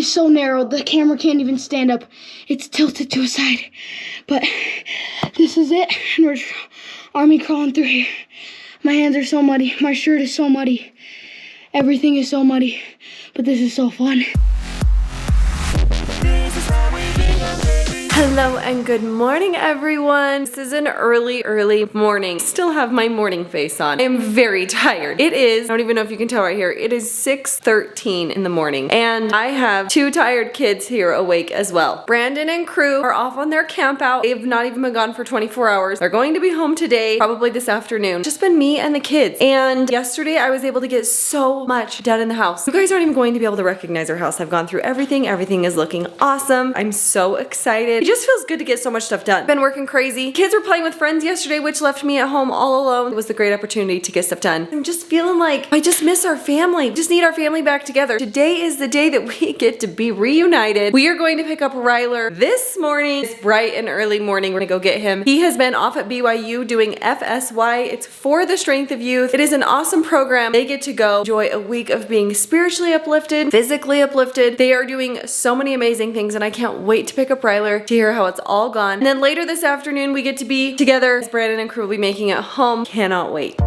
is so narrow, the camera can't even stand up. It's tilted to a side. But this is it, and we're army crawling through here. My hands are so muddy, my shirt is so muddy. Everything is so muddy, but this is so fun. Hello and good morning, everyone. This is an early morning. Still have my morning face on. I am very tired. It is, I don't even know if you can tell right here, it is 6:13 in the morning, and I have two tired kids here awake as well. Brandon and Krew are off on their camp out. They've not even been gone for 24 hours. They're going to be home today, probably this afternoon. Just been me and the kids. And yesterday I was able to get so much done in the house. You guys aren't even going to be able to recognize our house. I've gone through everything. Everything is looking awesome. I'm so excited. It just feels good to get so much stuff done. Been working crazy. Kids were playing with friends yesterday, which left me at home all alone. It was a great opportunity to get stuff done. I'm just feeling like I just miss our family. Just need our family back together. Today is the day that we get to be reunited. We are going to pick up Ryler this morning. It's bright and early morning. We're gonna go get him. He has been off at BYU doing FSY. It's for the strength of youth. It is an awesome program. They get to go enjoy a week of being spiritually uplifted, physically uplifted. They are doing so many amazing things, and I can't wait to pick up Ryler to hear how it's all gone. And then later this afternoon, we get to be together. Brandon and Krew will be making it home. Cannot wait.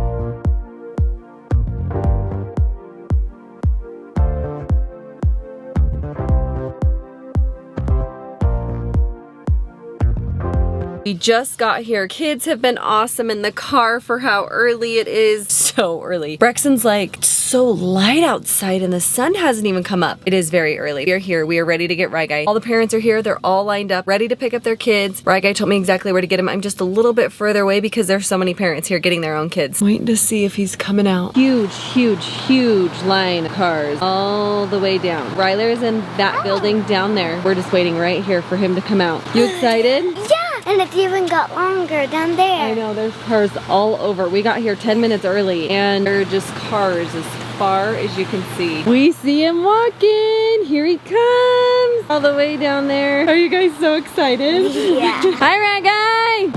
We just got here. Kids have been awesome in the car for how early it is. So early. Brexton's like, so light outside and the sun hasn't even come up. It is very early. We are here. We are ready to get RyGuy. All the parents are here. They're all lined up, ready to pick up their kids. RyGuy told me exactly where to get him. I'm just a little bit further away because there's so many parents here getting their own kids. Waiting to see if he's coming out. Huge line of cars all the way down. Ryler's in that building down there. We're just waiting right here for him to come out. You excited? Yeah. And it's even got longer down there. I know, there's cars all over. We got here 10 minutes early and there are just cars as far as you can see. We see him walking. Here he comes. All the way down there. Are you guys so excited? Yeah. Hi, RyGuy.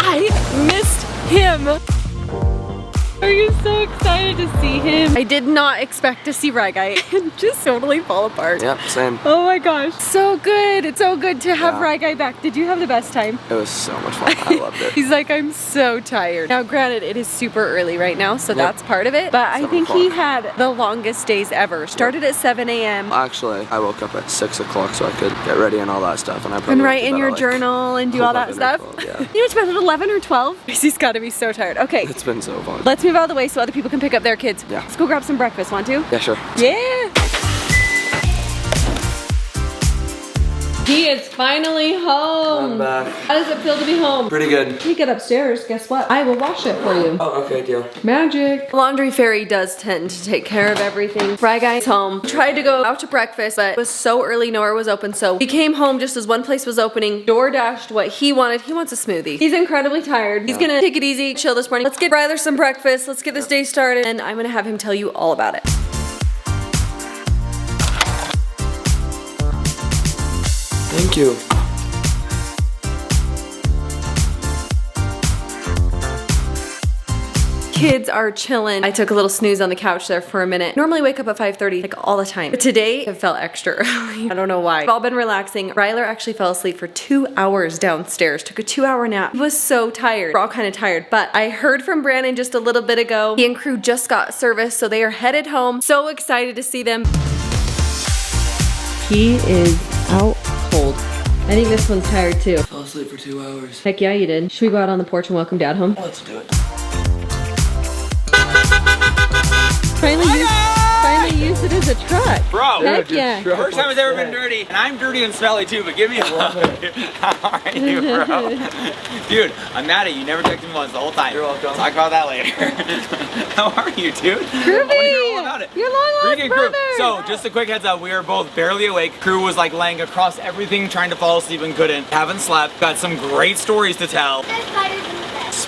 I missed him. Are you so excited to see him? I did not expect to see RyGuy and just totally fall apart. Yep, same. Oh my gosh, so good. It's so good to have RyGuy back. Did you have the best time? It was so much fun. I loved it. He's like, I'm so tired. Now granted, it is super early right now, so that's part of it. But I think he had the longest days ever. Started at 7 a.m. Actually, I woke up at 6 o'clock so I could get ready and all that stuff. And I probably write in your journal and do all that stuff. 12, yeah. You went to bed at 11 or 12? He's gotta be so tired. Okay. It's been so fun. Let's move out of the way so other people can pick up their kids. Yeah. Let's go grab some breakfast, want to? Yeah, sure. Yeah. He is finally home. I'm back. How does it feel to be home? Pretty good. You get upstairs, guess what? I will wash it for you. Oh, okay, deal. Magic. Laundry Fairy does tend to take care of everything. RyGuy's home. Tried to go out to breakfast, but it was so early, nowhere was open. So he came home just as one place was opening, door dashed what he wanted. He wants a smoothie. He's incredibly tired. He's gonna take it easy, chill this morning. Let's get Ryler some breakfast. Let's get this day started, and I'm gonna have him tell you all about it. Thank you. Kids are chilling. I took a little snooze on the couch there for a minute. Normally wake up at 5:30 like all the time. But today it felt extra early. I don't know why. We've all been relaxing. Ryler actually fell asleep for 2 hours downstairs. Took a 2-hour nap. He was so tired. We're all kind of tired. But I heard from Brandon just a little bit ago. He and Krew just got service, so they are headed home. So excited to see them. He is out cold. I think this one's tired too. I fell asleep for 2 hours. Heck yeah, you did. Should we go out on the porch and welcome Dad home? Let's do it. Finally use it as a truck. Bro, heck yeah. First time it's ever been dirty, and I'm dirty and smelly too, but give me a hug. How are you, bro? Dude, I'm mad at you. You never texted me once the whole time. You're welcome. Talk about that later. How are you, dude? Krew, I want to hear all about it. your long lost Freaking brother. Krew. So, just a quick heads up, we were both barely awake. Krew was like laying across everything, trying to fall asleep and couldn't. Haven't slept. Got some great stories to tell.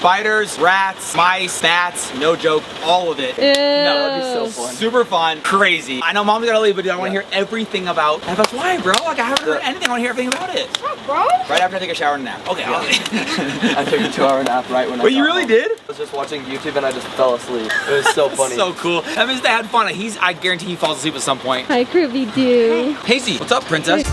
spiders, rats, mice, bats, no joke, all of it. Ew. No, That'd be so fun. super fun, crazy. I know mom's gotta leave, but dude, I wanna hear everything about FSY, bro. Like I haven't heard anything, I wanna hear everything about it. What, bro? Right after I take a shower and nap. Okay, I took a 2-hour nap right when I Wait, you got really home. did? I was just watching YouTube and I just fell asleep. It was so funny. So cool. That means they had fun. I guarantee he falls asleep at some point. Hi, Krew, do. Casey, what's up, princess?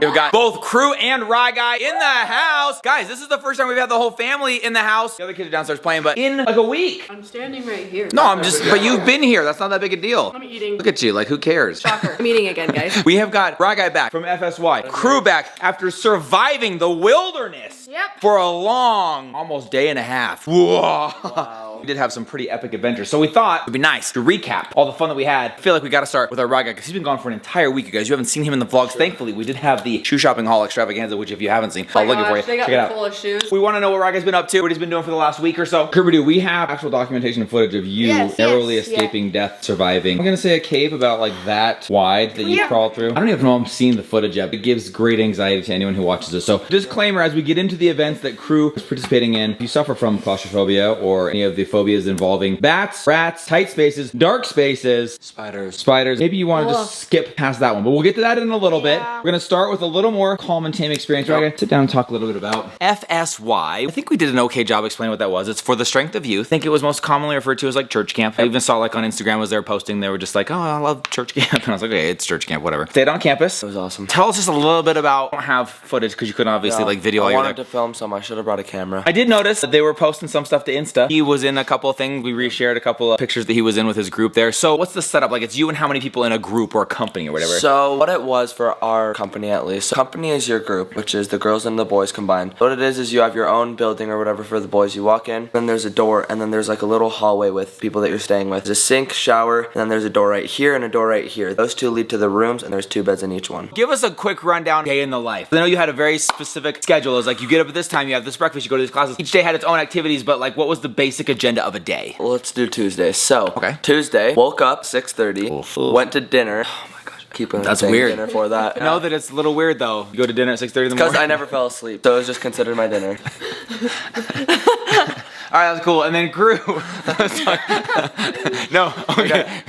We've got both Krew and RyGuy in the house. Guys, this is the first time we've had the whole family in the house. The other kids are downstairs playing, but in like a week. I'm standing right here. No, but you've been here. That's not that big a deal. I'm eating. Look at you, like who cares? Shocker. I'm eating again, guys. We have got RyGuy back from FSY, Krew back after surviving the wilderness for a long, almost day and a half. Whoa. Wow. We did have some pretty epic adventures, so we thought it'd be nice to recap all the fun that we had. I feel like we gotta start with our RyGuy because he's been gone for an entire week, you guys. You haven't seen him in the vlogs. Thankfully, we did have the shoe shopping haul extravaganza, which if you haven't seen, I'll look it for you. They got Check it out. full of shoes. We want to know what RyGuy's been up to, what he's been doing for the last week or so. Krew, we have actual documentation and footage of you narrowly escaping death, surviving. I'm gonna say a cave about like that wide that you crawled through. I don't even know if I'm seeing the footage yet. It gives great anxiety to anyone who watches this. So disclaimer, as we get into the events that Krew is participating in, if you suffer from claustrophobia or any of the phobias involving bats, rats, tight spaces, dark spaces, spiders, maybe you want to just skip past that one, but we'll get to that in a little bit. We're gonna start with a little more calm and tame experience. RyGuy, sit down and talk a little bit about FSY. I think we did an okay job explaining what that was. It's for the strength of youth. I think it was most commonly referred to as like church camp. I even saw like on Instagram as they were posting, they were just like, oh, I love church camp. And I was like, okay, it's church camp, whatever. Stayed on campus. It was awesome. Tell us just a little bit about, I don't have footage because you couldn't obviously like video all I your wanted to film some. I should have brought a camera. I did notice that they were posting some stuff to Insta. He was in a couple of things. We reshared a couple of pictures that he was in with his group there. So what's the setup? Like it's you and how many people in a group or a company or whatever? So what it was for our company at least. So company is your group, which is the girls and the boys combined. What it is you have your own building or whatever for the boys. You walk in, then there's a door, and then there's like a little hallway with people that you're staying with. There's a sink, shower, and then there's a door right here and a door right here. Those two lead to the rooms, and there's 2 beds in each one. Give us a quick rundown day in the life. I know you had a very specific schedule. It was like you get up at this time, you have this breakfast, you go to these classes. Each day had its own activities, but like what was the basic agenda of a day? Well, let's do Tuesday. So, Tuesday, woke up 6:30, went to dinner. Oh my gosh, keeping that's weird. Dinner for that. I know that it's a little weird though. You go to dinner at 6:30 in the morning. Because I never fell asleep, so it was just considered my dinner. All right, that's cool. And then Krew. No, okay.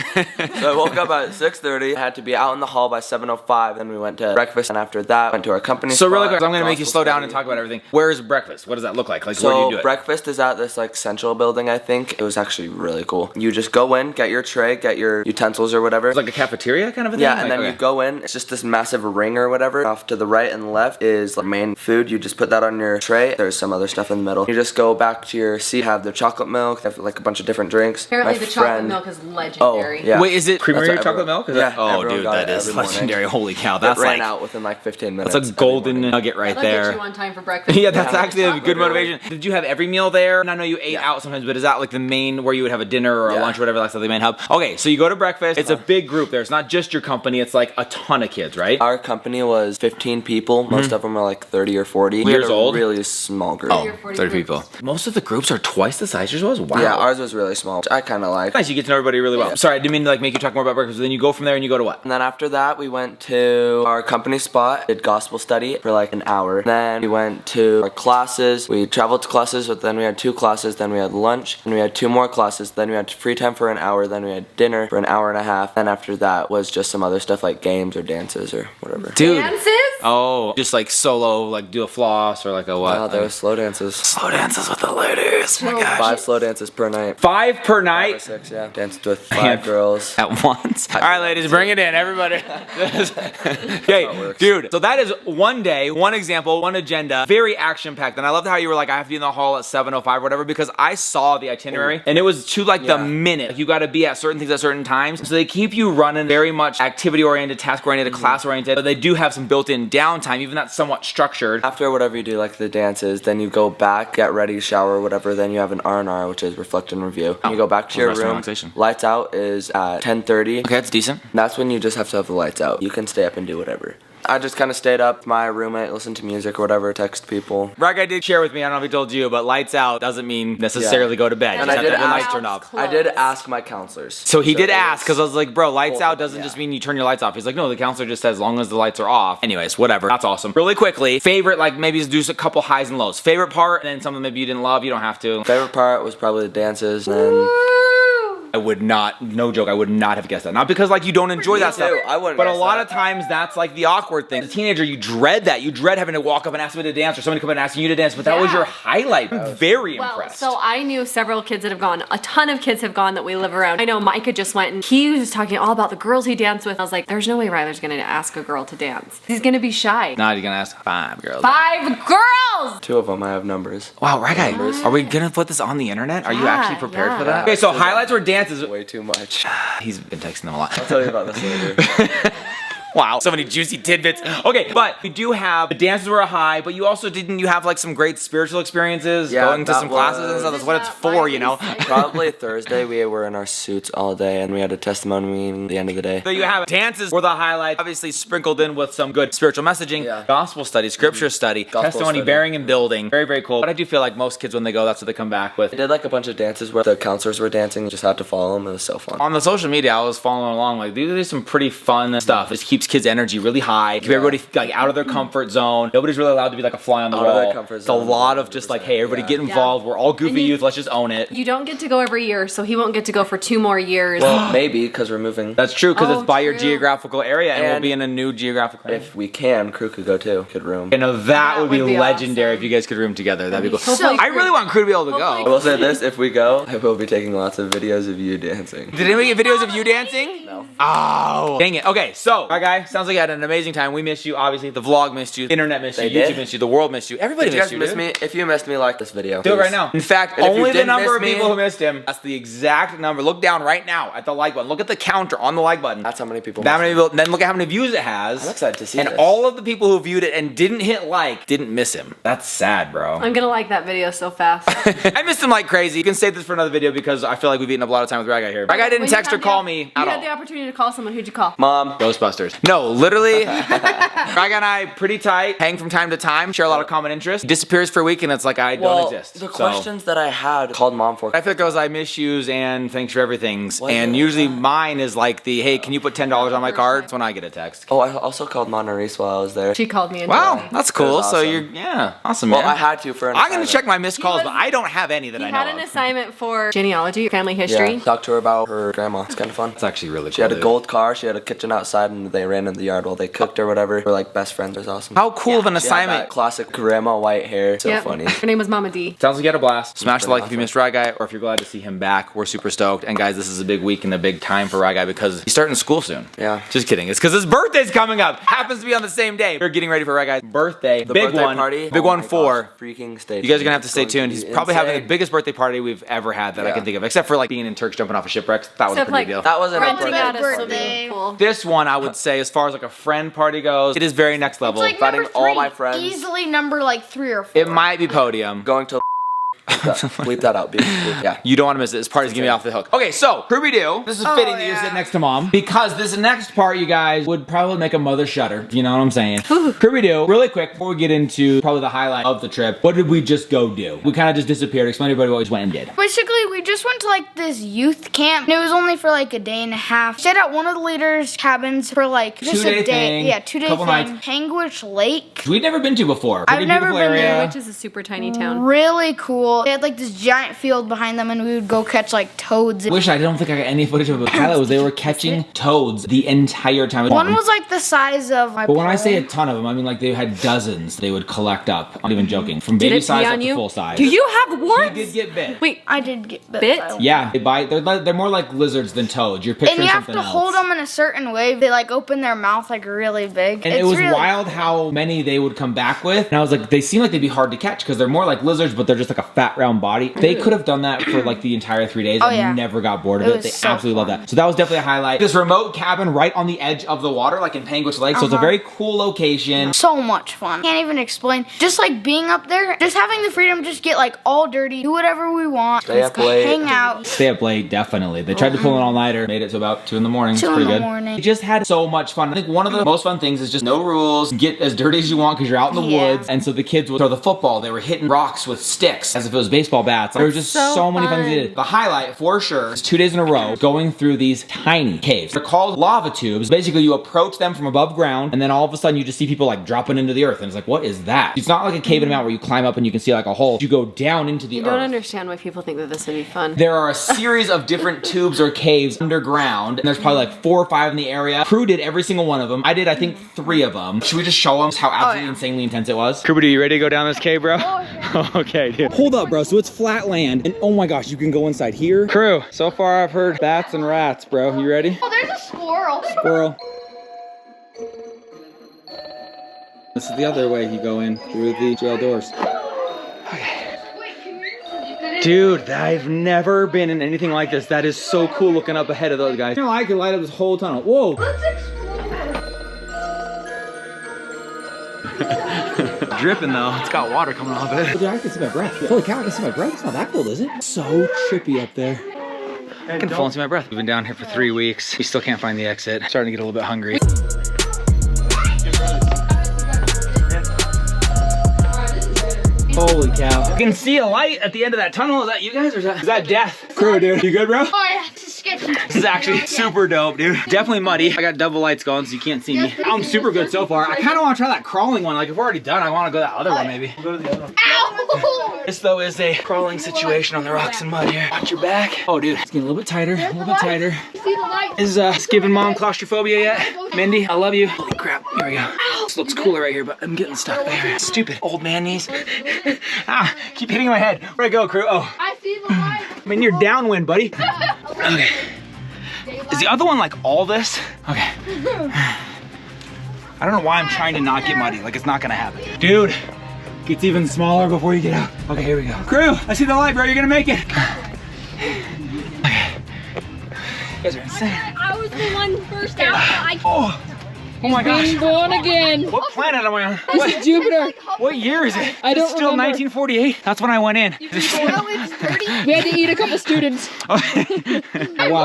So I woke up at 6:30. I had to be out in the hall by 7:05. Then we went to breakfast, and after that, went to our company. So really quick, I'm gonna make you slow down and talk about everything. Where is breakfast? What does that look like? Like, where do you do it? Breakfast is at this like central building. I think it was actually really cool. You just go in, get your tray, get your utensils or whatever. It's like a cafeteria kind of a thing. Yeah, and then you go in. It's just this massive ring or whatever. Off to the right and left is like main food. You just put that on your tray. There's some other stuff in the middle. You just go back to your seat, have the chocolate milk, have like a bunch of different drinks. Apparently the chocolate milk is legendary. Oh, yeah. Wait, is it creamery chocolate milk? Yeah. Oh, dude, that is legendary. Holy cow, that's ran like out within like 15 minutes. That's a golden nugget right there. Get you on time for breakfast. Yeah, that's actually a good motivation. Did you have every meal there? And I know you ate out sometimes, but is that like the main where you would have a dinner or a lunch or whatever? That's the main hub. Okay, so you go to breakfast. It's a big group there. It's not just your company. It's like a ton of kids, right? Our company was 15 people. Most of them are like 30 or 40. Years old? Really small group. Oh, 30 people. Most of the groups are twice the size yours was? Wow. Yeah, ours was really small, which I kind of like. Nice, you get to know everybody really well. Sorry, I didn't mean to like make you talk more about breakfast. Then you go from there and you go to what? And then after that, we went to our company spot, did gospel study for like an hour. Then we went to our classes. We traveled to classes, but then we had 2 classes. Then we had lunch, and we had 2 more classes. Then we had free time for an hour. Then we had dinner for an hour and a half. Then after that was just some other stuff like games or dances or whatever. Dude. Dances? Oh, just like solo, like do a floss or like a what? Oh, there were slow dances. Slow dances with the ladies. Oh my gosh. 5 slow dances per night. 5 per 5 or night? 6, yeah. Danced with 5 girls. At once. All right, ladies, bring it in, everybody. Okay, dude, so that is one day, one example, one agenda, very action-packed. And I loved how you were like, I have to be in the hall at 7:05 or whatever, because I saw the itinerary and it was to like the minute. Like, you got to be at certain things at certain times. So they keep you running very much activity-oriented, task-oriented, class-oriented. But they do have some built-in downtime, even that's somewhat structured. After whatever you do, like the dances, then you go back, get ready, shower, whatever. Then you have an R&R, which is reflect and review. You go back to your room. Lights out is at 10:30. Okay, that's decent. That's when you just have to have the lights out. You can stay up and do whatever. I just kind of stayed up with my roommate, listened to music or whatever, text people. RyGuy did share with me, I don't know if he told you, but lights out doesn't mean necessarily go to bed. And Just I have did to have the lights ask- turned off. I did ask my counselors. So he did it ask, because I was like, bro, lights out doesn't yeah. just mean you turn your lights off. He's like, no, the counselor just says as long as the lights are off. Anyways, whatever. That's awesome. Really quickly, favorite, like maybe just do a couple highs and lows. Favorite part, and then something maybe you didn't love, you don't have to. Favorite part was probably the dances, and I would not, no joke, I would not have guessed that. Not because like you don't enjoy that stuff, I wouldn't but a guess lot that. of times that's like the awkward thing. As a teenager, you dread that. You dread having to walk up and ask somebody to dance or somebody come up and asking you to dance, but that was your highlight. I'm very impressed. So I knew several kids that have gone. A ton of kids have gone that we live around. I know Micah just went and he was talking all about the girls he danced with. I was like, there's no way Ryler's gonna ask a girl to dance. He's gonna be shy. Nah, you're gonna ask 5 girls. 5 girls! 2 of them I have numbers. Wow, RyGuy, are we gonna put this on the internet? Are you actually prepared for that? Yeah. Okay, so highlights were dances. Way too much. He's been texting them a lot. I'll tell you about this later. Wow, so many juicy tidbits. Okay, but we do have, the dances were a high, but you also didn't you have like some great spiritual experiences, Yeah, going to that some classes and stuff? That's what it's for, you know? Probably Thursday we were in our suits all day and we had a testimony meeting at the end of the day. So you have dances were the highlight, obviously sprinkled in with some good spiritual messaging, Yeah. gospel study, scripture study, testimony, study. bearing and building. Very, very cool. But I do feel like most kids when they go, that's what they come back with. We did like a bunch of dances where the counselors were dancing, just had to follow them. It was so fun. On the social media, I was following along, like, these are some pretty fun stuff. This keeps kids' energy really high. Keep everybody like out of their comfort zone. Nobody's really allowed to be like a fly on the Out of their wall. comfort It's a zone, lot of just like, hey, everybody get involved. We're all goofy And you- youth. Let's just own it. You don't get to go every year, so he won't get to go for 2 more years. Well, maybe because we're moving. That's true, because Oh, it's by your true. geographical area, and we'll And be in a new geographical area. If we can, Krew could go too. Could room. You know, that would be would be legendary awesome. if you guys could room together. That'd be cool. Hopefully I really want Krew to be able to Hopefully go. I will say this, if we go, I will be taking lots of videos of you dancing. Did anybody get videos of you dancing? No. Oh, dang it. Okay, so, RyGuy, sounds like you had an amazing time. We missed you, obviously. The vlog missed you. Internet missed you. They YouTube did? missed you. The world missed you. Everybody If you missed guys you, miss dude. me, if you missed me, like this video. Do it please. right now. In fact, And if you only the didn't number miss of me- people who missed him. That's the exact number. Look down right now at the like button. Look at the counter on the like button. That's how many people. That missed many me. people. Then look at how many views it has. I'm excited to see And this. all of the people who viewed it and didn't hit like didn't miss him. That's sad, bro. I'm gonna like that video so fast. I missed him like crazy. You can save this for another video because I feel like we've eaten up a lot of time with RyGuy here. RyGuy didn't When text you or had call the- me You at had all. the opportunity to call someone. Who'd you call? Mom. Ghostbusters. No, literally, RyGuy and I pretty tight, hang from time to time, share a lot of common interests. He disappears for a week and it's like I Well, don't exist. the So, questions that I had called mom for. I feel like it was I miss yous and thanks for everything's. Was And it? usually mine is like the hey, can you put $10 on my card? That's when I get a text. Oh, I also called Mona Reese while I was there. She called me and Wow, told me. that's cool. was So awesome. you're awesome, Well, man. I had to for an I'm gonna assignment. check my missed calls, was- but I don't have any that He I had know an of. assignment for genealogy, family history. Yeah, talked to her about her grandma. It's kind of fun. It's actually really cool. She had a dude. gold car. She had a kitchen outside, and they ran in the yard while they cooked or whatever. We're like best friends. It was awesome. How cool of an She had that assignment. classic grandma white hair. So Yep. funny. Her name was Mama D. Sounds like you had a blast. Smash the Pretty like if you missed RyGuy or if you're glad to see him back. We're super stoked. And guys, this is a big week and a big time for RyGuy because he's starting school soon. Yeah. Just kidding. It's because his birthday's coming up. Happens to be on the same day. We're getting ready for RyGuy's birthday. The big birthday one. party. Big Oh one my for. gosh, freaking stage. You guys are gonna have to It's stay going tuned. to He's be probably having the insane. biggest birthday party we've ever had that I Yeah. can think of, except for like being in Turks jumping off a shipwreck. That was a Except pretty big like deal. That wasn't a renting out birthday a party. swimming pool. This one, I would say, as far as like a friend party goes, it is very next level. Like Inviting number all 3, my friends. easily number like 3 or 4. It might be podium. Going to bleep that out. Yeah. You don't want to miss it. This party's gonna be off the hook. Okay, so Krew. This is fitting that you sit next to mom because this next part, you guys, would probably make a mother shudder. You know what I'm saying? Krew, really quick before we get into probably the highlight of the trip. What did we just go do? We kind of just disappeared. Explain to everybody what we just went and did. Basically, we just went to like this youth camp, and it was only for like a day and a half. Stayed at one of the leaders' cabins for like just 2-day a day. thing, Yeah, 2 day couple thing. nights. Hangwich Lake. We'd never been to before. Pretty I've never beautiful been area. there. Which is a super tiny town. Really cool. They had like this giant field behind them, and we would go catch like toads. Wish I don't think I got any footage of it. Highlight was they were catching toads the entire time. One was like the size of my But when I say a palm. ton of them, I mean like they had dozens they would collect up. I'm not even joking. From Did baby it pee size up on to you? full size. Do you have He warts? did get bit. Wait, I did get bit. Bit? by one. Yeah, they bite. They're more like lizards than toads. You're picturing And you have something to else. hold them in a certain way. They like open their mouth like really big. And It's it was really wild how many they would come back with. And I was like, they seem like they'd be hard to catch because they're more like lizards, but they're just like a fat flat round body. They could have done that for like the entire 3 days and never got bored of it. They absolutely love that. So that was definitely a highlight. This remote cabin right on the edge of the water, like in Penguin's Lake. So it's a very cool location. So much fun. Can't even explain. Just like being up there, just having the freedom to just get like all dirty, do whatever we want. Stay up late. Hang out. Stay up late, definitely. They tried to pull an all-nighter, made it to about 2 in the morning. It's pretty good. We just had so much fun. I think one of the most fun things is just no rules. Get as dirty as you want because you're out in the woods. And so the kids would throw the football. They were hitting rocks with sticks as if it was baseball bats. There were just so many fun things they did. The highlight for sure is 2 days in a row going through these tiny caves. They're called lava tubes. Basically, you approach them from above ground and then all of a sudden you just see people like dropping into the earth. And it's like, what is that? It's not like a cave in a mountain where you climb up and you can see like a hole. You go down into the earth. I don't understand why people think that this would be fun. There are a series of different tubes or caves underground, and there's probably like 4 or 5 in the area. Krew did every single one of them. I did, I think, 3 of them. Should we just show them how absolutely insanely intense it was? Krew, you ready to go down this cave, bro? Okay, dude. Hold up, bro. So it's flat land, and oh my gosh, you can go inside here. Krew, so far I've heard bats and rats, bro. You ready? Oh, there's a squirrel. Squirrel. This is the other way you go in through the jail doors. Dude, I've never been in anything like this. That is so cool looking up ahead of those guys. You know, I could light up this whole tunnel. Whoa. Let's explore. Dripping though. It's got water coming off it. Dude, I can see my breath. Holy cow, I can see my breath. It's not that cold, is it? So trippy up there. I can fall into my breath. We've been down here for 3 weeks. We still can't find the exit. Starting to get a little bit hungry. Holy cow. I can see a light at the end of that tunnel. Is that you guys or is that death? Krew, dude. You good, bro? Oh yeah, it's sketchy. This is actually super dope, dude. Definitely muddy. I got double lights going so you can't see me. I'm super good so far. I kind of want to try that crawling one. Like if we're already done, I want to go that other one maybe. We'll go to the other one. Ow! This though is a crawling situation on the rocks and mud here. Watch your back. Oh dude, it's getting a little bit tighter, a little bit tighter. See the light? Is giving mom claustrophobia yet? Mindy, I love you. Holy crap, here we go. This looks cooler right here, but I'm getting stuck there. Stupid old man knees. Ah, keep hitting my head. Where'd I go, Krew? Oh. I see the light. I'm in your downwind, buddy. Okay. Is the other one like all this? Okay. I don't know why I'm trying to not get muddy. Like it's not gonna happen. Dude, gets even smaller before you get out. Okay, here we go. Krew, I see the light, bro. You're gonna make it. Okay. You guys are insane. I was the one first out. Oh my gosh. Being born again. What planet am I on? This is Jupiter. What year is it? I don't It's still remember. 1948. That's when I went in. We had to eat a couple students. Wow.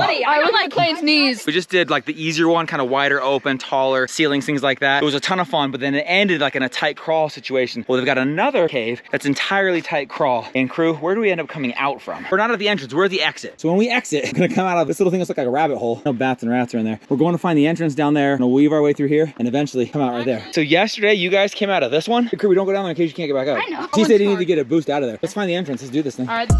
I was like playing sneeze. We just did like the easier one, kind of wider open, taller ceilings, things like that. It was a ton of fun, but then it ended like in a tight crawl situation. Well, they've got another cave that's entirely tight crawl. And Krew, where do we end up coming out from? We're not at the entrance, we're at the exit. So when we exit, we're gonna come out of this little thing that's like a rabbit hole. No bats and rats are in there. We're going to find the entrance down there, and we'll weave our way through here, and eventually come out right there. So yesterday, you guys came out of this one. Hey, Krew, we don't go down there in case you can't get back up. I know. He said he needed to get a boost out of there. Let's find the entrance, let's do this thing. All right.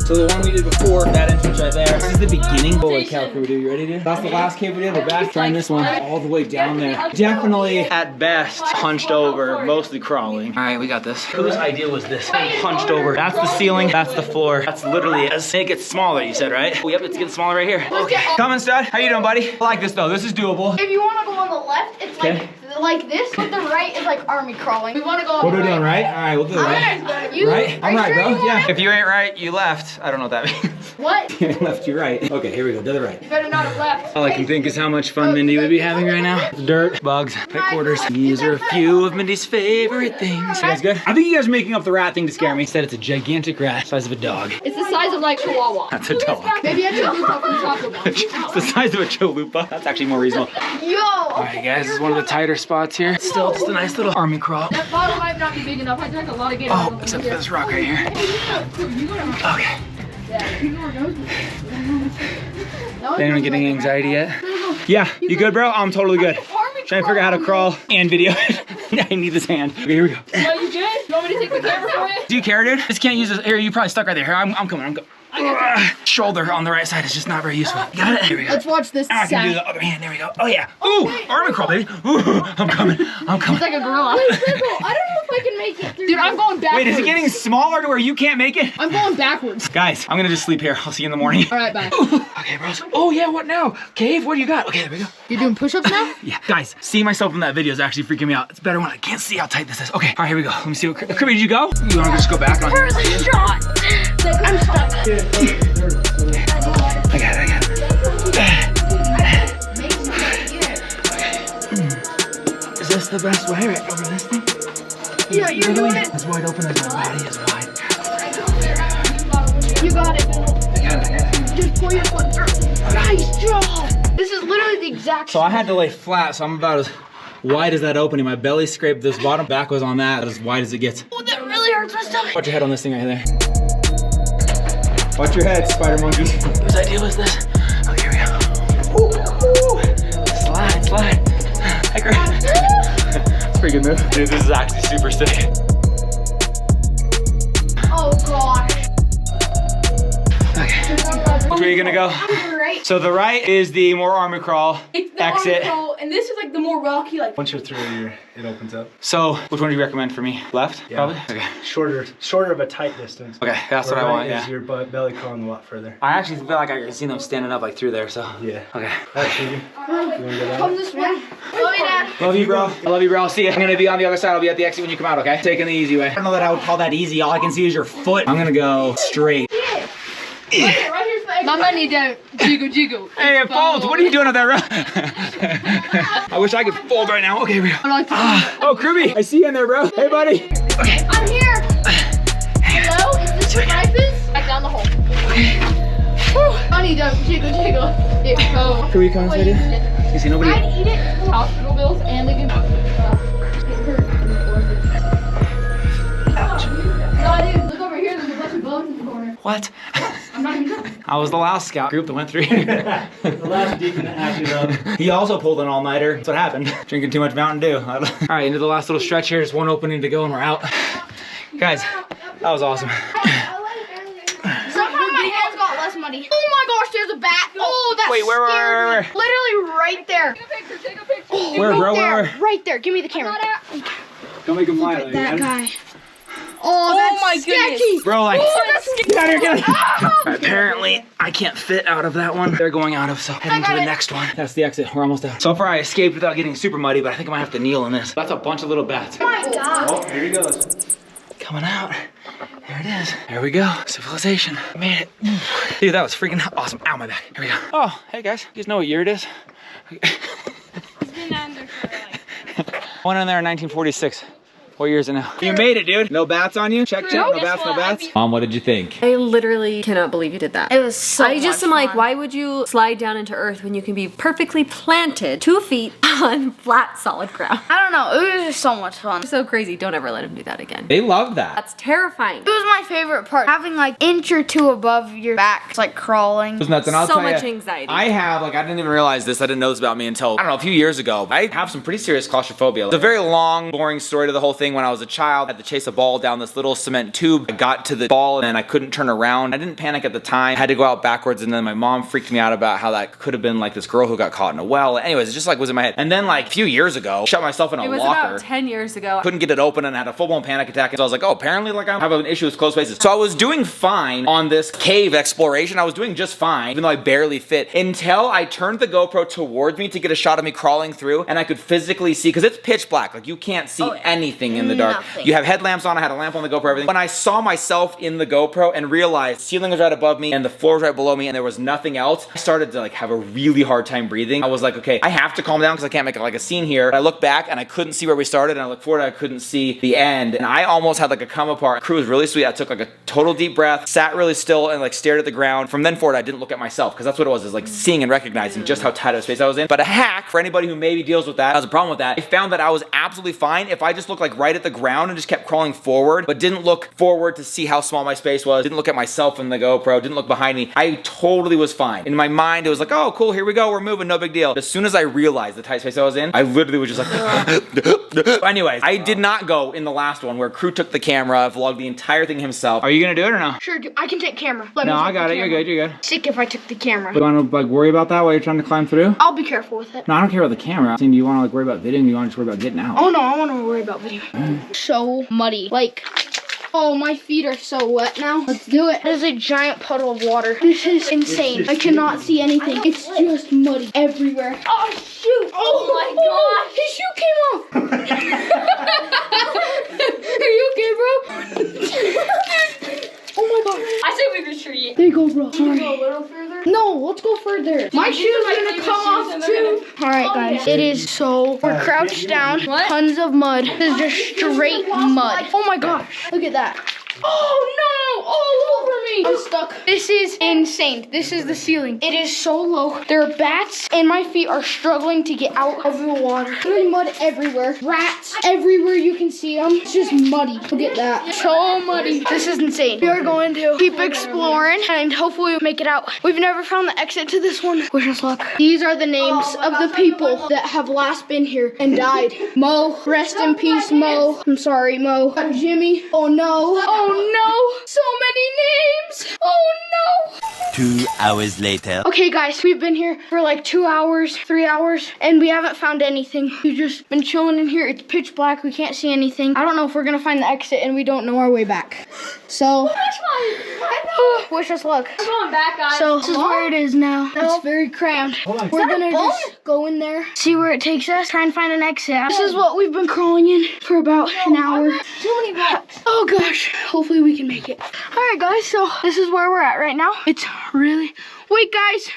So the one we did before, that entrance right there. This is the beginning. Holy cow, Krew, dude, you ready, dude? That's the last cave we did. We're back trying this one all the way down there. Definitely, at best, hunched over, mostly crawling. All right, we got this. Krew's idea was this, hunched over. That's the ceiling, that's the floor. That's literally, as it gets smaller, you said, right? Oh, yep, it's getting smaller right here. Okay. Coming, stud. How you doing, buddy? I like this, though. This is doable. If you want to go on the left, it's like this, but the right is like army crawling. We want to go on What the are we right. doing, right? All right, we'll do it right. Right? I'm right, bro. Yeah. If you ain't right, you left. I don't know what that means. What? Left, you right. Okay, here we go. To the right. You better not have left. All I can think is how much fun Mindy would be having right now. Dirt, bugs, pet quarters. These are a few of Mindy's favorite things. You guys good? I think you guys are making up the rat thing to scare me. Said it's a gigantic rat, size of a dog. It's the size of like Chihuahua. That's a dog. Maybe I should do from Taco Bell. It's the size of a chalupa. That's actually more reasonable. Yo! Alright guys, this is one of the tighter spots here. Still just a nice little army crawl. That bottle might not be big enough. I drank a lot of Gatorade. Oh, except for this rock right here. Okay. Anyone getting anxiety yet? Yeah, you good, bro? I'm totally good. Trying to figure out how to crawl and video. I need this hand. Okay, here we go. No, you good? You want me to take the camera for you? Do you care, dude? Just can't use this. Here, you probably stuck right there. Here, I'm coming. Shoulder on the right side is just not very useful. Got it? Here we go. Let's watch this. Now I can do the other hand. There we go. Oh yeah. Ooh, army crawl, baby. Ooh, I'm coming. It's like a gorilla. I don't know if I can make it through Dude, I'm going backwards. Wait, is it getting smaller to where you can't make it? I'm going backwards. Guys, I'm gonna just sleep here. I'll see you in the morning. All right, bye. Okay, bros. Oh yeah, what now? Cave, what do you got? Okay, there we go. You're doing push-ups now? Yeah, guys, seeing myself in that video is actually freaking me out. It's better when I can't see how tight this is. Okay, all right, here we go. Let me see what, Kirby, did you go? You wanna just go back? Where's the shot? I'm stuck. I got it. Is this the best way, right over this thing? Yeah, you're doing it. As wide open as my body is wide. You got it. I got it. Just pull your foot through. Nice job. This is literally the exact. So I had to lay flat, so I'm about as wide as that opening. My belly scraped this bottom, back was on that, as wide as it gets. Oh, that really hurts my stomach. Watch your head on this thing right there. Watch your head, spider monkey. Whose idea was this? Okay, here we go. Ooh. Slide. Hey, Krew. That's a pretty good move. Dude, this is actually super sick. Oh gosh. Okay. Which way are you gonna go? Great. So the right is the more army crawl exit. And this is like the more rocky, like. Once you're through, it opens up. So which one do you recommend for me? Left? Yeah. Probably? Okay. Shorter of a tight distance. Okay, that's what I Right want, is yeah. your belly crawling a lot further. I actually feel like I can see them standing up like through there, so. Yeah. Okay. Alright, so you wanna go Come down? this way. Love you, Dad. Love you, bro. I love you, bro. I'll see you. I'm gonna be on the other side. I'll be at the exit when you come out, okay? Taking the easy way. I don't know that I would call that easy. All I can see is your foot. I'm gonna go straight. Right here's the exit. My money don't jiggle. Hey, it folds. What are you doing up there, bro? I wish I could fold right now. Okay, here we go. I like to Oh, Krewby, I see you in there, bro. Hey, buddy. I'm here. Hello? Is this your rifles? back down the hole. Money don't jiggle. It goes. Krewby, come inside here. You see nobody? I'd eat it. Hospital bills and they can. No, dude, look over here. There's a bunch of bones in the corner. What? I'm not even joking. I was the last scout group that went through here. The last deacon that acted up. He also pulled an all-nighter. That's what happened. Drinking too much Mountain Dew. All right, into the last little stretch here. Just one opening to go and we're out. Guys, that was awesome. Somehow my hands got less muddy. Oh my gosh, there's a bat. Oh, that Wait, where? Literally right there. Take a picture. Where, bro? There, Where? right there. Give me the camera. Don't make him fly. Look at that guy. Oh, that's my sketchy. goodness. Bro, like, Oh, that's sketchy. get out of here, get out of here. Apparently, I can't fit out of that one. They're going out of, so heading to the next one. That's the exit. We're almost out. So far, I escaped without getting super muddy, but I think I might have to kneel in this. That's a bunch of little bats. Oh my God. Oh, here he goes. Coming out. There it is. There we go. Civilization. I made it. Dude, that was freaking awesome. Ow, my back. Here we go. Oh, hey guys. You guys know what year it is? It's been under for like. Went in there in 1946. What year is it now? You made it, dude. No bats on you? Check. No bats, no bats. Mom, what did you think? I literally cannot believe you did that. It was so I just am much like, fun. why would you slide down into earth when you can be perfectly planted 2 feet on flat, solid ground? I don't know. It was just so much fun. So crazy. Don't ever let him do that again. They love that. That's terrifying. It was my favorite part. Having like inch or two above your back, it's like crawling. It was nuts, and I'll So tell much ya, anxiety. I have, like, I didn't even realize this. I didn't know this about me until, I don't know, a few years ago. I have some pretty serious claustrophobia. It's a very long, boring story to the whole thing. When I was a child, I had to chase a ball down this little cement tube. I got to the ball and I couldn't turn around. I didn't panic at the time. I had to go out backwards, and then my mom freaked me out about how that could have been like this girl who got caught in a well. Anyways, it just like was in my head. And then like a few years ago, shut myself in a It was locker. about 10 years ago. Couldn't get it open and had a full-blown panic attack. And so I was like, oh, apparently like I have an issue with closed spaces. So I was doing fine on this cave exploration. I was doing just fine, even though I barely fit, until I turned the GoPro towards me to get a shot of me crawling through, and I could physically see, because it's pitch black. Like you can't see anything in the dark. Nothing. You have headlamps on. I had a lamp on the GoPro, everything. When I saw myself in the GoPro and realized the ceiling was right above me and the floor was right below me and there was nothing else, I started to like have a really hard time breathing. I was like, okay, I have to calm down because I can't make like a scene here. I looked back and I couldn't see where we started, and I looked forward and I couldn't see the end. And I almost had like a come apart. Krew was really sweet. I took like a total deep breath, sat really still, and like stared at the ground. From then forward, I didn't look at myself, because that's what it was, is like seeing and recognizing just how tight of a space I was in. But a hack for anybody who maybe deals with that, has a problem with that, I found that I was absolutely fine if I just looked like right at the ground and just kept crawling forward, but didn't look forward to see how small my space was, didn't look at myself in the GoPro, didn't look behind me. I totally was fine. In my mind, it was like, oh, cool, here we go, we're moving, no big deal. But as soon as I realized the tight space I was in, I literally was just like, anyways, I did not go in the last one where Krew took the camera, vlogged the entire thing himself. Are you gonna do it or no? Sure, I can take camera. Let me No, take I got the it, you're camera. good, you're good. Sick if I took the camera. Do you wanna like worry about that while you're trying to climb through? I'll be careful with it. No, I don't care about the camera. I'm saying, do you wanna like worry about videoing, or do you wanna just worry about getting out? Oh no, I want to worry about video. So muddy. Like, oh, my feet are so wet now. Let's do it. There's a giant puddle of water. This is insane. I cannot see anything. It's just muddy everywhere. Oh, shoot. Oh my gosh. His shoe came off. Are you okay, bro? Oh my god. I say we retreat. There you go, bro. Can we go a little further? No, let's go further. My shoes are gonna come off too. Alright guys, it is so, we're crouched down, tons of mud. This is just straight mud. Oh my gosh, look at that. Oh no, all over me. I'm stuck. This is insane. This is the ceiling. It is so low. There are bats and my feet are struggling to get out of the water. There's mud everywhere. Rats everywhere you can see them. It's just muddy. Look at that. So muddy. This is insane. We are going to keep exploring and hopefully we'll make it out. We've never found the exit to this one. Wish us luck. These are the names of the people that have last been here and died. Mo, rest in peace, Mo. I'm sorry, Mo. Jimmy. Oh no. Oh no. So many names. Oh no. 2 hours later. Okay guys, we've been here for like 2 hours, 3 hours, and we haven't found anything. We've just been chilling in here. It's pitch black. We can't see anything. I don't know if we're gonna find the exit and we don't know our way back. So, wish us luck. We're going back, guys. So this is where it is now. It's very crammed. We're gonna just go in there, see where it takes us, try and find an exit. This is what we've been crawling in for about an hour. Too many rocks. Oh gosh, hopefully we can make it. All right guys, so this is where we're at right now. It's really, wait guys,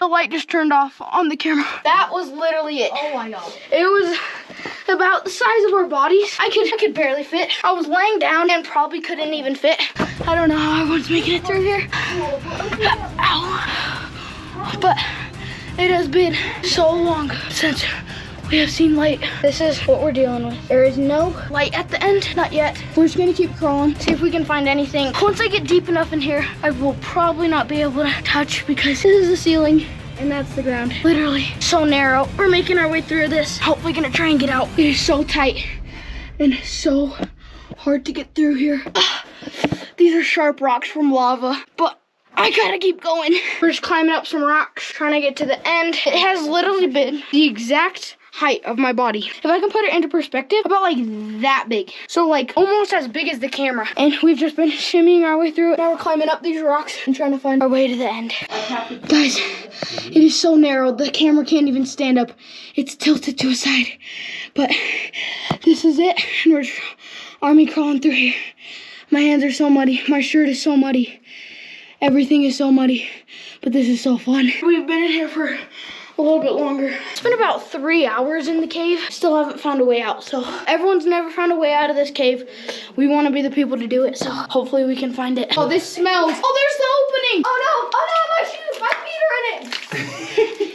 the light just turned off on the camera. That was literally it. Oh my god. It was about the size of our bodies. I could barely fit. I was laying down and probably couldn't even fit. I don't know how everyone's making it through here. Ow. But it has been so long since we have seen light. This is what we're dealing with. There is no light at the end, not yet. We're just gonna keep crawling, see if we can find anything. Once I get deep enough in here, I will probably not be able to touch because this is the ceiling and that's the ground. Literally so narrow. We're making our way through this. Hopefully gonna try and get out. It is so tight and so hard to get through here. These are sharp rocks from lava, but I gotta keep going. We're just climbing up some rocks, trying to get to the end. It has literally been the exact height of my body. If I can put it into perspective, about like that big. So like almost as big as the camera. And we've just been shimmying our way through it. Now we're climbing up these rocks and trying to find our way to the end. Guys, it is so narrow. The camera can't even stand up. It's tilted to a side. But this is it. And we're army crawling through here. My hands are so muddy. My shirt is so muddy. Everything is so muddy. But this is so fun. We've been in here for a little bit longer. It's been about 3 hours in the cave. Still haven't found a way out. So everyone's never found a way out of this cave. We want to be the people to do it. So hopefully we can find it. Oh, this smells. Oh, there's the opening. Oh no, my shoes, my feet are in it.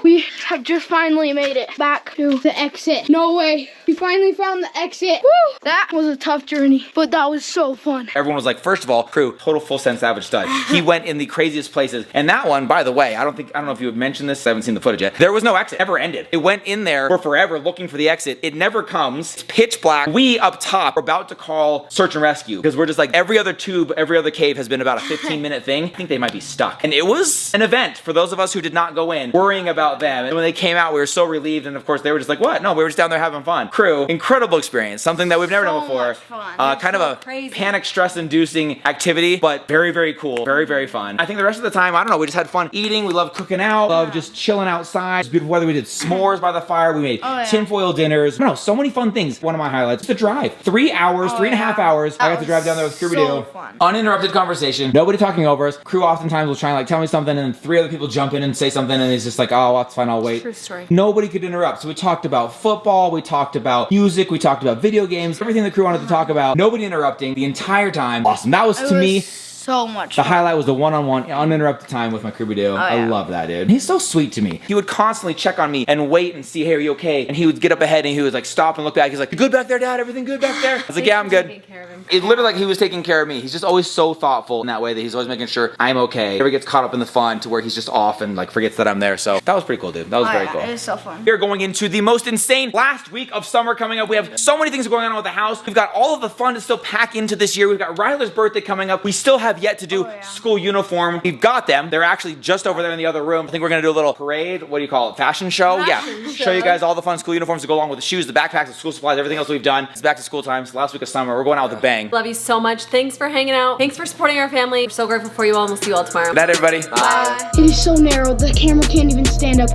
We have just finally made it back to the exit. No way. We finally found the exit. Woo! That was a tough journey, but that was so fun. Everyone was like, first of all, Krew, total full send savage stud. He went in the craziest places. And that one, by the way, I don't know if you had mentioned this, I haven't seen the footage yet. There was no exit, ever ended. It went in there for forever looking for the exit. It never comes. It's pitch black. We up top are about to call search and rescue because we're just like every other tube, every other cave has been about a 15-minute thing. I think they might be stuck. And it was an event for those of us who did not go in, worrying about them. And when they came out, we were so relieved. And of course, they were just like, what? No, we were just down there having fun. Krew, incredible experience. Something that we've never done before. Kind of a panic, stress-inducing activity, but very, very cool. Very, very fun. I think the rest of the time, I don't know, we just had fun eating. We loved cooking out. Loved just chilling outside. It was beautiful weather. We did s'mores by the fire. We made tinfoil dinners. I don't know, so many fun things. One of my highlights, the drive. 3 hours, 3.5 hours. I got to drive down there with Krew. Uninterrupted conversation. Nobody talking over us. Krew oftentimes will try and like tell me something and then 3 other people jump in and say something and he's just like, oh, that's fine, I'll wait. True story. Nobody could interrupt. So we talked about football, we talked about music, we talked about video games, everything the Krew wanted to talk about. Nobody interrupting the entire time. Awesome. That was to me so much the highlight was the one-on-one uninterrupted time with my Krew. I love that, dude. He's so sweet to me. He would constantly check on me and wait and see, hey, are you okay? And he would get up ahead and he would like stop and look back. He's like, you good back there, Dad? Everything good back there? I was like, yeah, I'm good. It's literally like he was taking care of me. He's just always so thoughtful in that way that he's always making sure I'm okay. Never gets caught up in the fun to where he's just off and like forgets that I'm there. So that was pretty cool, dude. That was very cool. It is so fun. We're going into the most insane last week of summer coming up. We have so many things going on with the house. We've got all of the fun to still pack into this year. We've got Ryler's birthday coming up. We still have have yet to do school uniform. We've got them. They're actually just over there in the other room. I think we're gonna do a little parade. What do you call it? Fashion show? Show you guys all the fun school uniforms to go along with the shoes, the backpacks, the school supplies, everything else we've done. It's back to school time. It's the last week of summer. We're going out with a bang. Love you so much. Thanks for hanging out. Thanks for supporting our family. We're so grateful for you all. We'll see you all tomorrow. Good night, everybody. Bye. It is so narrow, the camera can't even stand up.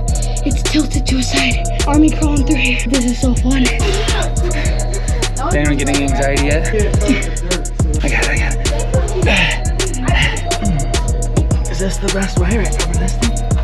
It's tilted to a side. Army crawling through here. This is so fun. Is anyone getting anxiety yet? I got it. Is this the best way right over this thing?